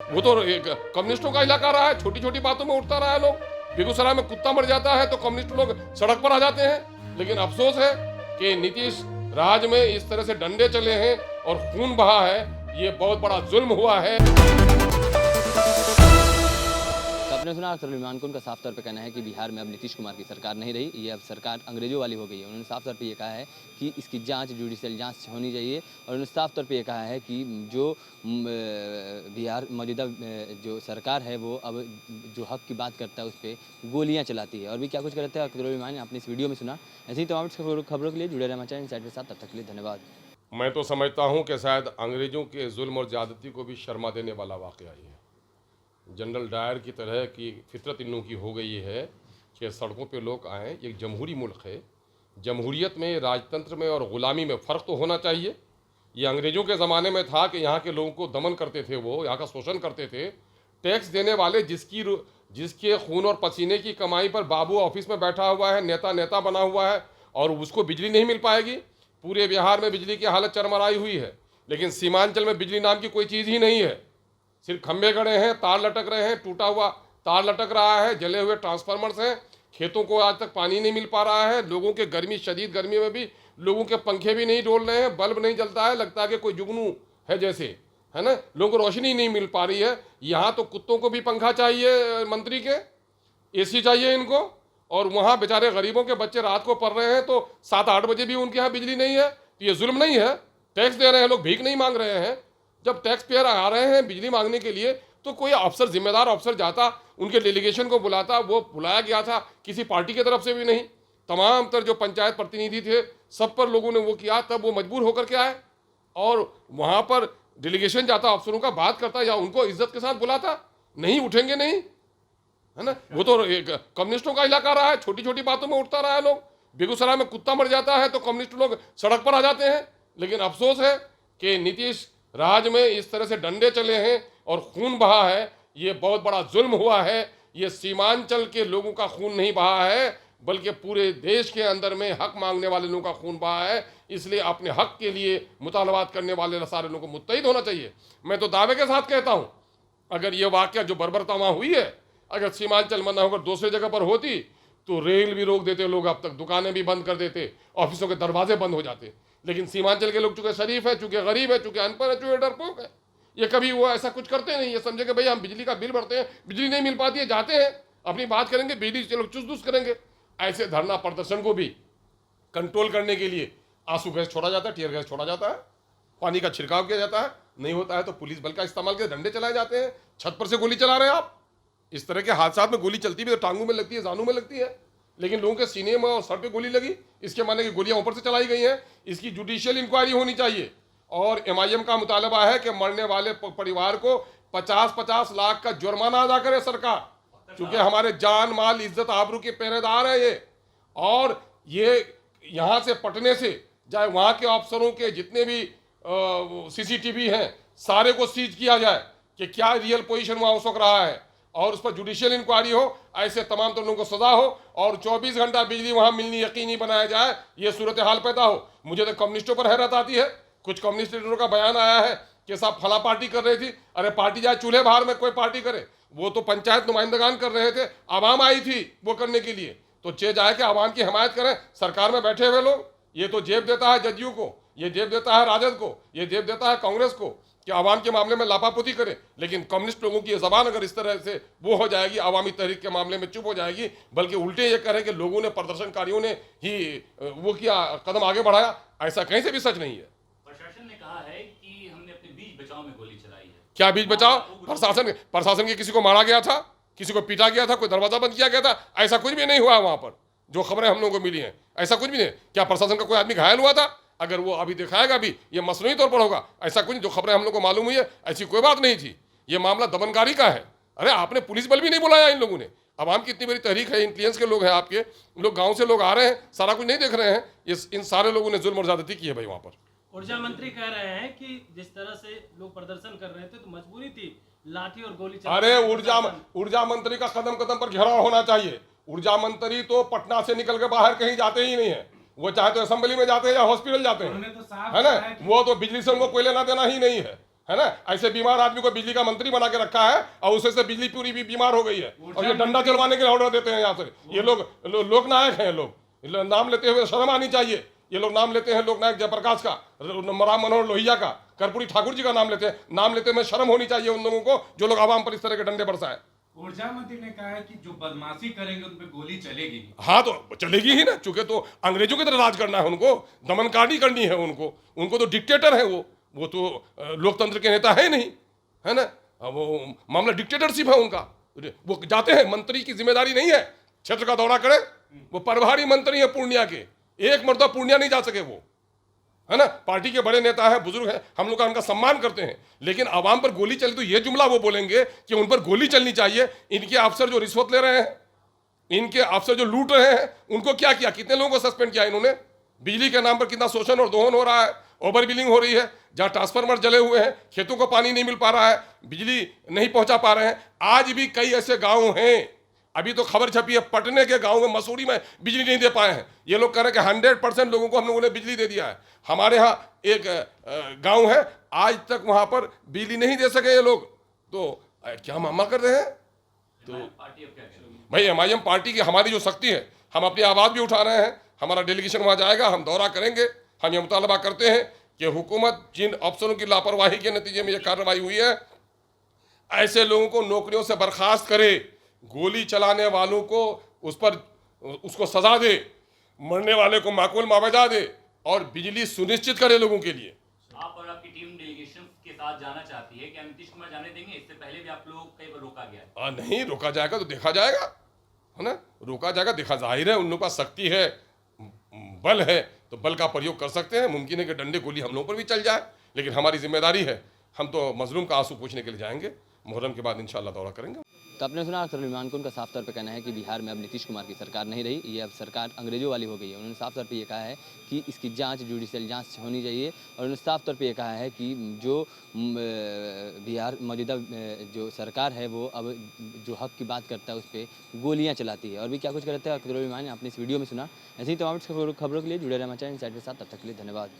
वो तो कम्युनिस्टों का इलाका रहा है, छोटी छोटी बातों में उठता रहा है लोग। बेगूसराय में कुत्ता मर जाता है तो कम्युनिस्ट लोग सड़क पर आ जाते हैं। लेकिन अफसोस है कि नीतीश राज में इस तरह से डंडे चले हैं और खून बहा है, ये बहुत बड़ा जुल्म हुआ है। तो आपने सुना सलीमान को उनका साफ तौर पे कहना है कि बिहार में अब नीतीश कुमार की सरकार नहीं रही, ये अब सरकार अंग्रेजों वाली हो गई है। उन्होंने साफ तौर पे ये कहा है कि इसकी जांच जुडिशियल जांच होनी चाहिए और उन्होंने साफ तौर पे ये कहा है कि जो बिहार मौजूदा जो सरकार है वो अब जो हक की बात करता है उस पर गोलियाँ चलाती है। और भी क्या कुछ करते हैं सलीमान आपने इस वीडियो में सुना। ऐसे ही तमाम खबरों के लिए जुड़े रहना चाहिए इनसाइड के साथ। तब तक के लिए धन्यवाद। मैं तो समझता हूँ कि शायद अंग्रेजों के जुल्म और ज़्यादती को भी शर्मा देने वाला वाक़या ये है। जनरल डायर की तरह की फितरत इन लोगों की हो गई है कि सड़कों पे लोग आएँ। एक जमहूरी मुल्क है, जमहूरियत में, राजतंत्र में और ग़ुलामी में फ़र्क तो होना चाहिए। ये अंग्रेज़ों के ज़माने में था कि यहाँ के लोगों को दमन करते थे, वो यहाँ का शोषण करते थे। टैक्स देने वाले जिसके खून और पसीने की कमाई पर बाबू ऑफिस में बैठा हुआ है, नेता बना हुआ है और उसको बिजली नहीं मिल पाएगी। पूरे बिहार में बिजली की हालत चरमराई हुई है, लेकिन सीमांचल में बिजली नाम की कोई चीज़ ही नहीं है। सिर्फ खंभे गड़े हैं, तार लटक रहे हैं, टूटा हुआ तार लटक रहा है, जले हुए ट्रांसफार्मर्स हैं। खेतों को आज तक पानी नहीं मिल पा रहा है। लोगों के गर्मी, शदीद गर्मी में भी लोगों के पंखे भी नहीं डोल रहे हैं, बल्ब नहीं जलता है, लगता है कि कोई जुगनू है जैसे, है ना। लोगों को रोशनी नहीं मिल पा रही है। यहाँ तो कुत्तों को भी पंखा चाहिए, मंत्री के एसी चाहिए इनको, और वहाँ बेचारे गरीबों के बच्चे रात को पढ़ रहे हैं तो 7-8 बजे भी उनके यहाँ बिजली नहीं है। तो ये जुल्म नहीं है? टैक्स दे रहे हैं लोग, भीख नहीं मांग रहे हैं। जब टैक्स पेयर आ रहे हैं बिजली मांगने के लिए तो कोई अफसर, जिम्मेदार अफसर जाता, उनके डेलीगेशन को बुलाता। वो बुलाया गया था किसी पार्टी की तरफ से भी नहीं। तमाम तर जो पंचायत प्रतिनिधि थे सब पर लोगों ने वो किया, तब वो मजबूर होकर के आए और वहाँ पर डेलीगेशन जाता, अफसरों का बात करता या उनको इज्जत के साथ बुलाता। नहीं उठेंगे, नहीं, है ना। वो तो कम्युनिस्टों का इलाका रहा है, छोटी छोटी बातों में उठता रहा है लोग। बेगूसराय में कुत्ता मर जाता है तो कम्युनिस्ट लोग सड़क पर आ जाते हैं। लेकिन अफसोस है कि नीतीश राज में इस तरह से डंडे चले हैं और खून बहा है, ये बहुत बड़ा जुल्म हुआ है। ये सीमांचल के लोगों का खून नहीं बहा है, बल्कि पूरे देश के अंदर में हक मांगने वाले लोगों का खून बहा है। इसलिए अपने हक के लिए मुतालबात करने वाले सारे लोगों को मुत्तहिद होना चाहिए। मैं तो दावे के साथ कहता हूँ, अगर ये वाक़या जो बर्बरता वहाँ हुई है, अगर सीमांचल में ना होकर दूसरी जगह पर होती तो रेल भी रोक देते लोग, अब तक दुकानें भी बंद कर देते, ऑफिसों के दरवाजे बंद हो जाते। लेकिन सीमांचल के लोग चूँकि शरीफ है, चूँकि गरीब है, चूँकि अनपढ़ है, चूँकि डरपोक है, ये कभी वो ऐसा कुछ करते नहीं। ये समझे कि भाई हम बिजली का बिल भरते हैं, बिजली नहीं मिल पाती है, जाते हैं अपनी बात करेंगे, बिजली से लोग चुस करेंगे। ऐसे धरना प्रदर्शन को भी कंट्रोल करने के लिए आंसू गैस छोड़ा जाता है, टीयर गैस छोड़ा जाता है, पानी का छिड़काव किया जाता है। नहीं होता है तो पुलिस बल का इस्तेमाल करके डंडे चलाए जाते हैं। छत पर से गोली चला रहे हैं आप। इस तरह के हादसात में गोली चलती भी तो टांगों में लगती है, जानों में लगती है, लेकिन लोगों के सीने में और सर पे गोली लगी, इसके माने कि गोलियां ऊपर से चलाई गई हैं। इसकी जुडिशियल इंक्वायरी होनी चाहिए। और MIM का मुतालबा है कि मरने वाले परिवार को 50-50 लाख का जुर्माना अदा करे सरकार, क्योंकि हमारे जान, माल, इज्जत, आबरू के पहरेदार है ये। और ये यहाँ से पटने से चाहे वहाँ के अफसरों के जितने भी CCTV हैं सारे को सीज किया जाए कि क्या रियल पोजीशन वहाँ उस वक्त रहा है, और उस पर जुडिशियल इंक्वायरी हो, ऐसे तमाम लोगों को सजा हो और 24 घंटा बिजली वहाँ मिलनी यकीनी बनाया जाए, ये सूरत हाल पैदा हो। मुझे तो कम्युनिस्टों पर हैरत आती है। कुछ कम्युनिस्ट लीडरों का बयान आया है कि साहब फला पार्टी कर रही थी। अरे पार्टी जाए चूल्हे बाहर में कोई पार्टी करे, वो तो पंचायत नुमाइंदगान कर रहे थे, आवाम आई थी वो करने के लिए। तो चे जाए कि आवाम की हिमायत करें सरकार में बैठे हुए लोग। ये तो जेब देता है जदयू को, ये जेब देता है राजद को, ये जेब देता है कांग्रेस को कि आवाम के मामले में लापापुती करे। लेकिन कम्युनिस्ट लोगों की ये जबान अगर इस तरह से वो हो जाएगी, आवामी तहरीक के मामले में चुप हो जाएगी, बल्कि उल्टे ये करें कि लोगों ने, प्रदर्शनकारियों ने ही वो किया, कदम आगे बढ़ाया, ऐसा कहीं से भी सच नहीं है। प्रशासन ने कहा है कि हमने अपने बीच बचाव में गोली चलाई है। क्या बीच बचाव? प्रशासन के किसी को मारा गया था, किसी को पीटा गया था, कोई दरवाजा बंद किया गया था? ऐसा कुछ भी नहीं हुआ वहां पर, जो खबरें हम लोगों को मिली हैं ऐसा कुछ भी नहीं। क्या प्रशासन का कोई आदमी घायल हुआ था? अगर वो अभी दिखाएगा भी, ये मसनूई तौर पर होगा। ऐसा कुछ, जो खबरें हम लोग को मालूम हुई है ऐसी कोई बात नहीं थी। ये मामला दमनकारी का है। अरे आपने पुलिस बल भी नहीं बुलाया इन लोगों ने। आवाम की इतनी बड़ी तहरीक है, इंटेलिजेंस के लोग हैं आपके लोग, गाँव से लोग आ रहे हैं, सारा कुछ नहीं देख रहे हैं। इन सारे लोगों ने जुल्म और ज्यादती की है भाई वहाँ पर। ऊर्जा मंत्री कह रहे हैं कि जिस तरह से लोग प्रदर्शन कर रहे थे तो मजबूरी थी, लाठी और गोली चलाने अरे की। ऊर्जा मंत्री का कदम कदम पर घेराव होना चाहिए। ऊर्जा मंत्री तो पटना से निकल के बाहर कहीं जाते ही नहीं है। वो चाहे तो असेंबली में जाते हैं या हॉस्पिटल जाते हैं, है ना। वो तो बिजली से उनको कोई लेना देना ही नहीं है। है ना। ऐसे बीमार आदमी को बिजली का मंत्री बना के रखा है और उससे से बिजली पूरी भी बीमार हो गई है, और ये डंडा चलवाने के लिए ऑर्डर देते हैं यहाँ से। ये लोग नायक हैं। ये लोग नाम लेते हुए शर्म आनी चाहिए। ये लोग नाम लेते हैं लोकनायक जयप्रकाश का, राम मनोहर लोहिया का, कर्पूरी ठाकुर जी का नाम लेते हैं। नाम लेते हुए शर्म होनी चाहिए उन लोगों को जो लोग आवाम पर इस तरह के डंडे बरसाएं। ऊर्जा मंत्री ने कहा है कि जो बदमाशी करेंगे उन पे गोली चलेगी। हाँ तो चलेगी ही ना, चूंकि तो अंग्रेजों की तरह राज करना है उनको, दमनकारी करनी है उनको तो डिक्टेटर है वो तो लोकतंत्र के नेता है नहीं, है ना। अब वो मामला डिक्टेटरशिप है उनका। वो जाते हैं, मंत्री की जिम्मेदारी नहीं है क्षेत्र का दौरा करे, वो प्रभारी मंत्री है पूर्णिया के, एक मरतबा पूर्णिया नहीं जा सके वो, है ना। पार्टी के बड़े नेता है, बुजुर्ग हैं, हम लोग उनका सम्मान करते हैं, लेकिन आवाम पर गोली चली तो ये जुमला वो बोलेंगे कि उन पर गोली चलनी चाहिए। इनके अफसर जो रिश्वत ले रहे हैं, इनके अफसर जो लूट रहे हैं, उनको क्या किया, कितने लोगों को सस्पेंड किया इन्होंने। बिजली के नाम पर कितना शोषण और दोहन हो रहा है, ओवर बिलिंग हो रही है, जहाँ ट्रांसफार्मर जले हुए हैं, खेतों को पानी नहीं मिल पा रहा है, बिजली नहीं पहुंचा पा रहे हैं। आज भी कई ऐसे गाँव हैं, अभी तो खबर छपी है पटने के गांव में, मसूरी में बिजली नहीं दे पाए हैं। ये लोग कह रहे हैं कि 100% लोगों को हम लोगों ने बिजली दे दिया है। हमारे यहाँ एक गांव है, आज तक वहां पर बिजली नहीं दे सके ये लोग, तो क्या मामा कर रहे हैं। तो पार्टी अब क्या करेगी? भाई MIM पार्टी की हमारी जो शक्ति है, हम अपनी आवाज़ भी उठा रहे हैं। हमारा डेलीगेशन वहाँ जाएगा, हम दौरा करेंगे। हम ये मुतालबा करते हैं कि हुकूमत जिन अफसरों की लापरवाही के नतीजे में ये कार्रवाई हुई है, ऐसे लोगों को नौकरियों से बर्खास्त करे, गोली चलाने वालों को उसको सजा दे, मरने वाले को माकूल मुआवजा दे, और बिजली सुनिश्चित करे लोगों के लिए। आप और आपकी टीम डेलीगेशन के साथ जाना चाहती है, क्या नीतीश कुमार जाने देंगे? इससे पहले भी आप लोग कई बार रोका गया है। नहीं रोका जाएगा तो देखा जाएगा, है ना। रोका जाएगा, देखा, जाहिर है उन लोगों का शक्ति है, बल है, तो बल का प्रयोग कर सकते हैं। मुमकिन है कि डंडे गोली हम लोगों पर भी चल जाए, लेकिन हमारी जिम्मेदारी है, हम तो मजलूम का आंसू पूछने के लिए जाएंगे। मुहर्रम के बाद इंशाल्लाह दौरा करेंगे। तो आपने सुना अख्तर इमाम को उनका साफ तौर पे कहना है कि बिहार में अब नीतीश कुमार की सरकार नहीं रही, ये अब सरकार अंग्रेजों वाली हो गई है। उन्होंने साफ तौर पे ये कहा है कि इसकी जांच जुडिशियल जांच होनी चाहिए, और उन्होंने साफ तौर पे ये कहा है कि जो बिहार मौजूदा जो सरकार है वो अब जो हक की बात करता है उस पर गोलियाँ चलाती है। और भी क्या कुछ करते हैं अख्तर इमाम ने आपने इस वीडियो में सुना। ऐसे ही तमाम खबरों के लिए जुड़े रहना चाहिए इनसाइड के साथ। तब तक के लिए धन्यवाद।